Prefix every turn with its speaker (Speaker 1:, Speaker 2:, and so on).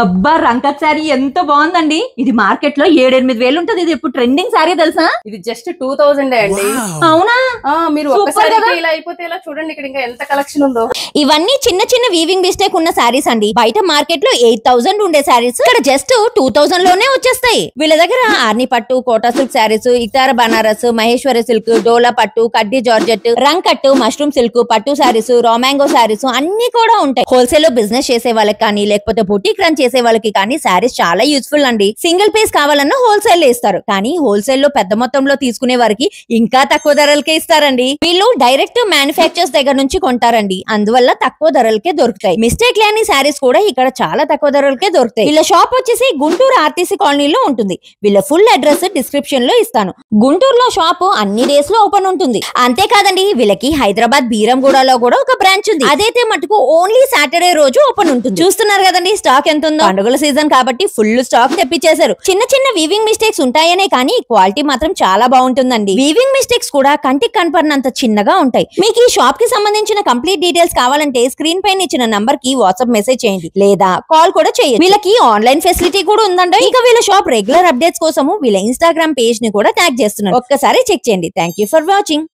Speaker 1: అబ్బా రంకత్ శారీ ఎంత బాగుందండి. ఇది మార్కెట్ లో 7-8 వేలు ఉంటది. ఇది ఇప్పుడు ట్రెండింగ్ శారీ తెలుసా?
Speaker 2: ఇది జస్ట్ 2000 అండి.
Speaker 1: అవునా?
Speaker 2: మీరు ఒక్కసారి ఇలా అయిపోతే ఇలా చూడండి, ఇక్కడ ఇంకా ఎంత కలెక్షన్ ఉందో.
Speaker 3: ఇవన్నీ చిన్న చిన్న వీవింగ్ మిస్టేక్ ఉన్న శారీస్ అండి. బయట మార్కెట్ లో 8000 ఉండే శారీస్ ఇక్కడ జస్ట్ 2000 లోనే వచ్చేస్తాయి. వీళ్ళ దగ్గర ఆర్ని పట్టు, కోటా సిల్క్ శారీస్, ఇతార బనారస్, మహేశ్వరి సిల్క్, డోలా పట్టు, కడ్డీ జార్జెట్, రంగ్ కట్టు, మష్రూమ్ సిల్క్, పట్టు శారీస్, రామాంగో శారీస్ అన్ని కూడా ఉంటాయి. హోల్సేల్ లో బిజినెస్ చేసే వాళ్ళకి కానీ లేకపోతే బుటీక్ రన్ చేసే వాళ్ళకి కానీ శారీస్ చాలా యూస్ఫుల్ అండి. సింగిల్ పీస్ కావాలన్నా హోల్సేల్ లో ఇస్తారు, కానీ హోల్సేల్ లో పెద్ద మొత్తంలో తీసుకునే వారికి ఇంకా తక్కువ ధరలకే ఇస్తారండి. వీళ్ళు డైరెక్ట్ మ్యానుఫ్యాక్చర్స్ దగ్గర నుంచి కొంటారండి, అందువల్ల తక్కువ ధరలకే దొరుకుతాయి. మిస్టేక్ లేని శారీస్ కూడా ఇక్కడ చాలా తక్కువ ధరలకే దొరుకుతాయి. వీళ్ళ షాప్ వచ్చేసి గుంటూరు ఆర్టీసీ కాలనీలో ఉంటుంది. వీళ్ళ ఫుల్ అడ్రస్ డిస్క్రిప్షన్ లో ఇస్తాను. గుంటూరులో షాప్ అన్ని డేస్ లో ఓపెన్ ఉంటుంది. అంతేకాదండి, వీళ్ళకి హైదరాబాద్ బీరంగూడలో కూడా ఒక బ్రాంచ్ ఉంది. అదైతే మటుకు ఓన్లీ సాటర్డే రోజు ఓపెన్ ఉంటుంది. చూస్తున్నారు కదండి స్టాక్ ఎంత ఉందో. పండుగల సీజన్ కాబట్టి ఫుల్ స్టాక్ తెప్పించేశారు. చిన్న చిన్న వీవింగ్ మిస్టేక్స్ ఉంటాయనే కానీ క్వాలిటీ మాత్రం చాలా బాగుంటుందండి. వీవింగ్ మిస్టేక్స్ కూడా కంటికి కనపడినంత చిన్నగా ఉంటాయి. మీకు ఈ షాప్ కి సంబంధించిన కంప్లీట్ డీటెయిల్స్ కావాలంటే స్క్రీన్ పైన ఇచ్చిన నంబర్ కి వాట్సాప్ మెసేజ్ చేయండి, లేదా కాల్ కూడా చేయండి. వీళ్ళకి ఆన్లైన్ ఫెసిలిటీ కూడా ఉందండి. ఇంకా వీళ్ళ షాప్ రెగ్యులర్ అప్డేట్స్ కోసము వీళ్ళ ఇన్స్టాగ్రామ్ పేజ్ ని కూడా ట్యాగ్ చేస్తున్నారు. ఒక్కసారి చెక్ చేయండి. Thank you for watching.